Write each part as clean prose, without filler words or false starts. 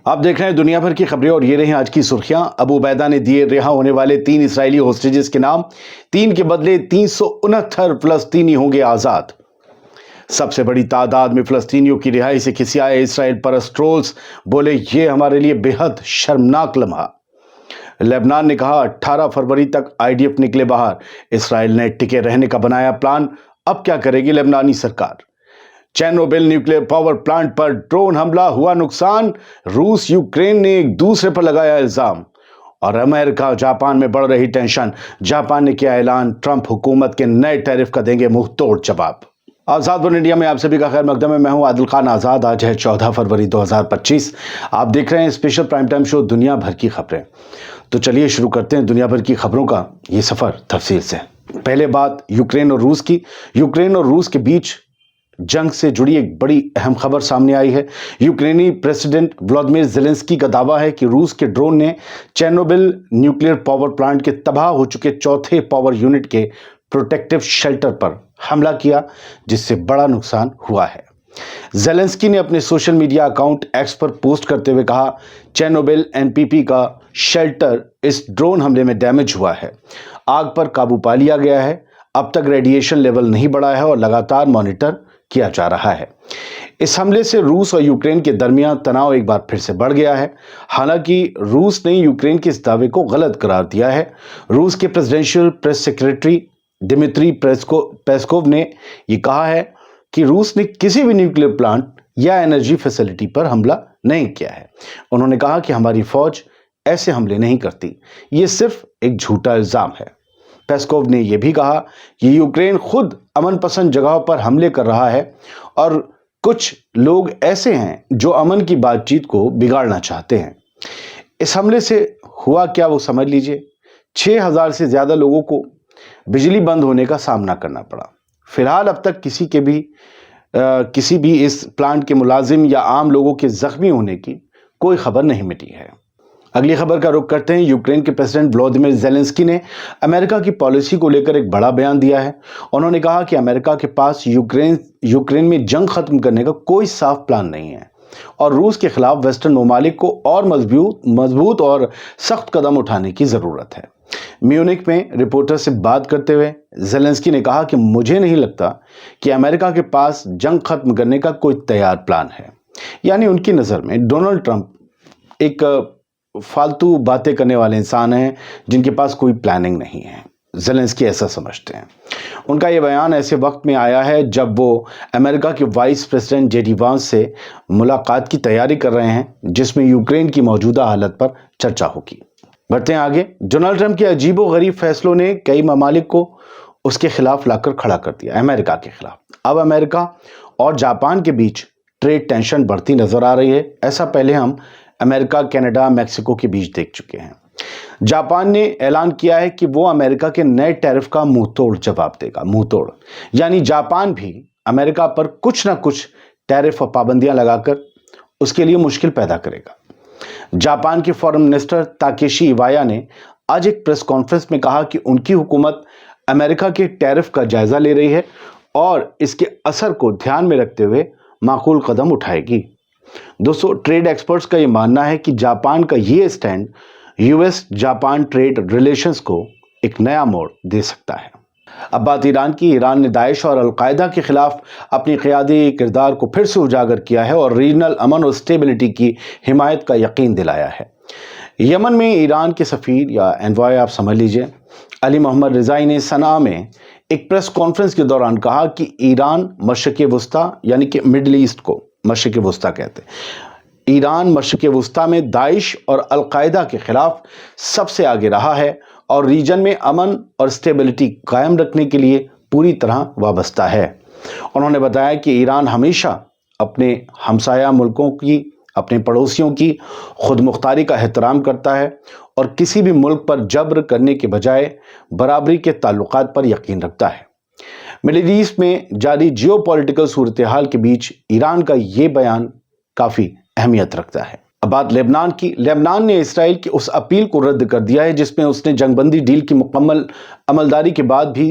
آپ دیکھ رہے ہیں دنیا بھر کی خبریں اور یہ رہی آج کی سرخیاں۔ ابو عبیدہ نے دیے رہا ہونے والے 3 اسرائیلی ہوسٹیجز کے نام، 3 کے بدلے 369 فلسطینی ہوں گے آزاد۔ سب سے بڑی تعداد میں فلسطینیوں کی رہائی سے کھسیائے اسرائیل پرست ٹرولز بولے یہ ہمارے لیے بے حد شرمناک لمحہ۔ لبنان نے کہا 18 فروری تک IDF نکلے باہر، اسرائیل نے ٹکے رہنے کا بنایا پلان، اب کیا کرے گی لبنانی سرکار؟ چیرنوبل نیوکلیئر پاور پلانٹ پر ڈرون حملہ ہوا نقصان، روس یوکرین نے ایک دوسرے پر لگایا الزام، اور امریکہ جاپان میں بڑھ رہی ٹینشن، جاپان نے کیا اعلان، ٹرمپ حکومت کے نئے ٹیرف کا دیں گے منہ توڑ جواب۔ آزاد ورلڈ انڈیا میں آپ سبھی کا خیر مقدم ہے، میں ہوں عادل خان آزاد۔ آج ہے 14 فروری 2025، آپ دیکھ رہے ہیں اسپیشل پرائم ٹائم شو دنیا بھر کی خبریں۔ تو چلیے شروع کرتے ہیں دنیا بھر کی خبروں کا یہ سفر تفصیل سے۔ پہلے بات یوکرین اور روس کی۔ یوکرین اور روس کے بیچ جنگ سے جڑی ایک بڑی اہم خبر سامنے آئی ہے۔ یوکرینی پریزیڈنٹ ولادیمیر زیلنسکی کا دعویٰ ہے کہ روس کے ڈرون نے چیرنوبل نیوکلیئر پاور پلانٹ کے تباہ ہو چکے چوتھے پاور یونٹ کے پروٹیکٹیو شیلٹر پر حملہ کیا، جس سے بڑا نقصان ہوا ہے۔ زیلنسکی نے اپنے سوشل میڈیا اکاؤنٹ ایکس پر پوسٹ کرتے ہوئے کہا چیرنوبل NPP کا شیلٹر اس ڈرون حملے میں ڈیمیج ہوا ہے، آگ پر قابو پا لیا گیا ہے، اب تک ریڈیشن لیول نہیں بڑھا ہے اور لگاتار مانیٹر کیا جا رہا ہے۔ اس حملے سے روس اور یوکرین کے درمیان تناؤ ایک بار پھر سے بڑھ گیا ہے۔ حالانکہ روس نے یوکرین کے اس دعوے کو غلط قرار دیا ہے۔ روس کے پریزیڈنشیل پریس سیکریٹری ڈمیٹری پیسکوو نے یہ کہا ہے کہ روس نے کسی بھی نیوکلیئر پلانٹ یا انرجی فیسلٹی پر حملہ نہیں کیا ہے۔ انہوں نے کہا کہ ہماری فوج ایسے حملے نہیں کرتی، یہ صرف ایک جھوٹا الزام ہے۔ پیسکوو نے یہ بھی کہا کہ یوکرین خود امن پسند جگہوں پر حملے کر رہا ہے اور کچھ لوگ ایسے ہیں جو امن کی بات چیت کو بگاڑنا چاہتے ہیں۔ اس حملے سے ہوا کیا وہ سمجھ لیجئے۔ 6000 سے زیادہ لوگوں کو بجلی بند ہونے کا سامنا کرنا پڑا۔ فی الحال اب تک کسی بھی اس پلانٹ کے ملازم یا عام لوگوں کے زخمی ہونے کی کوئی خبر نہیں ملی ہے۔ اگلی خبر کا رخ کرتے ہیں۔ یوکرین کے پریزیڈنٹ ولادیمیر زیلنسکی نے امریکہ کی پالیسی کو لے کر ایک بڑا بیان دیا ہے۔ انہوں نے کہا کہ امریکہ کے پاس یوکرین میں جنگ ختم کرنے کا کوئی صاف پلان نہیں ہے اور روس کے خلاف ویسٹرن ممالک کو اور مضبوط اور سخت قدم اٹھانے کی ضرورت ہے۔ میونک میں رپورٹر سے بات کرتے ہوئے زیلنسکی نے کہا کہ مجھے نہیں لگتا کہ امریکہ کے پاس جنگ ختم کرنے کا کوئی تیار پلان ہے۔ یعنی ان کی نظر میں ڈونلڈ ٹرمپ ایک فالتو باتیں کرنے والے انسان ہیں جن کے پاس کوئی پلاننگ نہیں ہے۔ زیلنسکی ایسا سمجھتے ہیں۔ ان کا یہ بیان ایسے وقت میں آیا ہے جب وہ امریکہ کے وائس پریزیڈنٹ JD وانس سے ملاقات کی تیاری کر رہے ہیں، جس میں یوکرین کی موجودہ حالت پر چرچا ہوگی۔ بڑھتے ہیں آگے۔ ڈونلڈ ٹرمپ کے عجیب و غریب فیصلوں نے کئی ممالک کو اس کے خلاف لا کر کھڑا کر دیا، امریکہ کے خلاف۔ اب امریکہ اور جاپان کے بیچ ٹریڈ ٹینشن بڑھتی نظر آ رہی ہے۔ ایسا پہلے ہم امریکہ، کینیڈا، میکسیکو کے بیچ دیکھ چکے ہیں۔ جاپان نے اعلان کیا ہے کہ وہ امریکہ کے نئے ٹیرف کا منہ توڑ جواب دے گا، منہ توڑ، یعنی جاپان بھی امریکہ پر کچھ نہ کچھ ٹیرف اور پابندیاں لگا کر اس کے لیے مشکل پیدا کرے گا۔ جاپان کے فارن منسٹر تاکیشی ایوایا نے آج ایک پریس کانفرنس میں کہا کہ ان کی حکومت امریکہ کے ٹیرف کا جائزہ لے رہی ہے اور اس کے اثر کو دھیان میں رکھتے ہوئے معقول قدم اٹھائے گی۔ دوستو، ٹریڈ ایکسپرٹس کا یہ ماننا ہے کہ جاپان کا یہ stand US Japan trade relations کو ایک نیا موڑ دے سکتا ہے۔ اب بات ایران کی۔ ایران نے داعش اور القاعدہ کے خلاف اپنی قیادی کردار کو پھر سے اجاگر کیا ہے اور ریجنل امن اور اسٹیبلٹی کی حمایت کا یقین دلایا ہے۔ یمن میں ایران کے سفیر یا انوائے آپ سمجھ لیجئے علی محمد رضائی نے صنعاء میں ایک پریس کانفرنس کے دوران کہا کہ ایران مشرق وسطیٰ یعنی کہ مڈل ایسٹ کو مشرق وسطیٰ کہتے ہیں، ایران مشرق وسطیٰ میں داعش اور القاعدہ کے خلاف سب سے آگے رہا ہے اور ریجن میں امن اور اسٹیبلٹی قائم رکھنے کے لیے پوری طرح وابستہ ہے۔ انہوں نے بتایا کہ ایران ہمیشہ اپنے ہمسایہ ملکوں کی، اپنے پڑوسیوں کی خود مختاری کا احترام کرتا ہے اور کسی بھی ملک پر جبر کرنے کے بجائے برابری کے تعلقات پر یقین رکھتا ہے۔ مڈل ایسٹ میں جاری جیو پولیٹیکل صورتحال کے بیچ ایران کا یہ بیان کافی اہمیت رکھتا ہے۔ اب بات لبنان کی۔ لبنان نے اسرائیل کی اس اپیل کو رد کر دیا ہے جس میں اس نے جنگ بندی ڈیل کی مکمل عملداری کے بعد بھی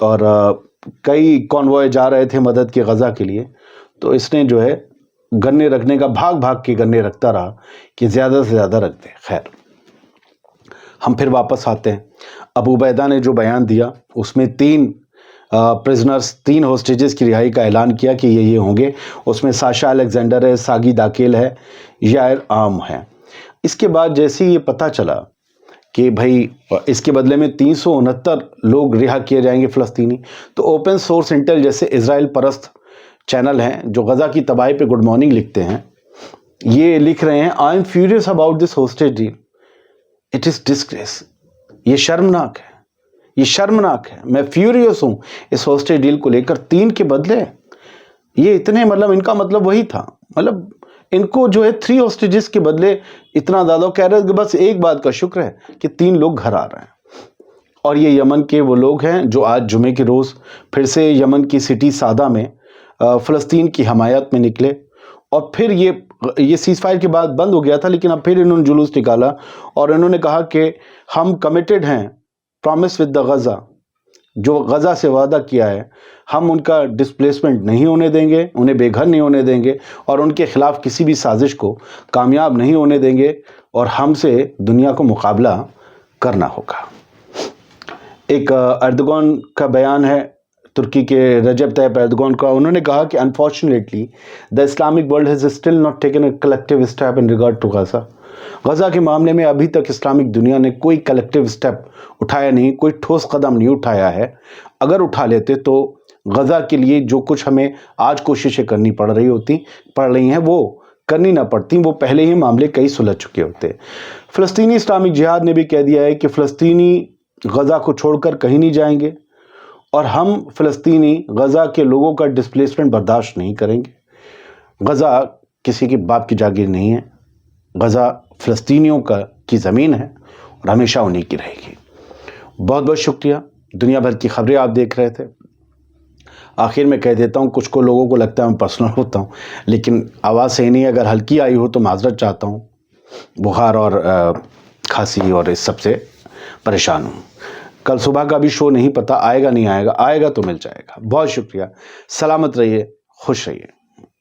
اور کئی کانوائے جا رہے تھے مدد کے غزہ کے لیے، تو اس نے جو ہے گنے رکھنے کا بھاگ بھاگ کے گنے رکھتا رہا کہ زیادہ سے زیادہ رکھ دے۔ خیر، ہم پھر واپس آتے ہیں۔ ابو عبیدہ نے جو بیان دیا اس میں 3 پرزنرز، 3 ہوسٹیجز کی رہائی کا اعلان کیا کہ یہ ہوں گے۔ اس میں ساشا الیگزینڈر ہے، ساگی داکیل ہے، یائر عام ہے۔ اس کے بعد جیسے یہ پتہ چلا کہ بھائی اس کے بدلے میں 369 لوگ رہا کیے جائیں گے فلسطینی، تو اوپن سورس انٹیل جیسے اسرائیل پرست چینل ہیں جو غزہ کی تباہی پہ گڈ مارننگ لکھتے ہیں، یہ لکھ رہے ہیں I am furious about this hostage deal, it is disgrace, یہ شرمناک ہے، یہ شرمناک ہے، میں فیوریس ہوں اس ہوسٹیج ڈیل کو لے کر۔ 3 کے بدلے یہ اتنے، مطلب ان کا مطلب وہی تھا، مطلب ان کو جو ہے 3 ہوسٹیجز کے بدلے اتنا زیادہ کہہ رہے ہیں کہ بس ایک بات کا شکر ہے کہ 3 لوگ گھر آ رہے ہیں۔ اور یہ یمن کے وہ لوگ ہیں جو آج جمعے کے روز پھر سے یمن کی سٹی سعدہ میں فلسطین کی حمایت میں نکلے، اور پھر یہ سیز فائر کے بعد بند ہو گیا تھا، لیکن اب پھر انہوں نے جلوس نکالا اور انہوں نے کہا کہ ہم کمیٹڈ ہیں، پرامس ود دا غزہ، جو غزہ سے وعدہ کیا ہے، ہم ان کا ڈسپلیسمنٹ نہیں ہونے دیں گے، انہیں بے گھر نہیں ہونے دیں گے، اور ان کے خلاف کسی بھی سازش کو کامیاب نہیں ہونے دیں گے، اور ہم سے دنیا کو مقابلہ کرنا ہوگا۔ ایک اردوغان کا بیان ہے، ترکی کے رجب طیب اردوغان کا، انہوں نے کہا کہ unfortunately the Islamic world has still not taken a collective step in regard to Gaza. Gaza کے معاملے میں ابھی تک اسلامک دنیا نے کوئی کلیکٹیو اسٹیپ اٹھایا نہیں، کوئی ٹھوس قدم نہیں اٹھایا ہے۔ اگر اٹھا لیتے تو غزہ کے لیے جو کچھ ہمیں آج کوششیں کرنی پڑ رہی ہیں وہ کرنی نہ پڑتی، وہ پہلے ہی معاملے کئی سلجھ چکے ہوتے۔ فلسطینی اسلامک جہاد نے بھی کہہ دیا ہے کہ فلسطینی غزہ کو چھوڑ کر کہیں نہیں جائیں گے، اور ہم فلسطینی غزہ کے لوگوں کا ڈسپلیسمنٹ برداشت نہیں کریں گے۔ غزہ کسی کے باپ کی جاگیر نہیں ہے، غزہ فلسطینیوں کی زمین ہے اور ہمیشہ انہیں کی رہے گی۔ بہت بہت شکریہ۔ دنیا بھر کی خبریں آپ دیکھ رہے تھے۔ آخر میں کہہ دیتا ہوں، کچھ کو لوگوں کو لگتا ہے میں پرسنل ہوتا ہوں، لیکن آواز صحیح نہیں، اگر ہلکی آئی ہو تو معذرت چاہتا ہوں، بخار اور کھانسی اور اس سب سے پریشان ہوں۔ کل صبح کا بھی شو نہیں پتہ آئے گا نہیں آئے گا، آئے گا تو مل جائے گا۔ بہت شکریہ، سلامت رہیے، خوش رہیے۔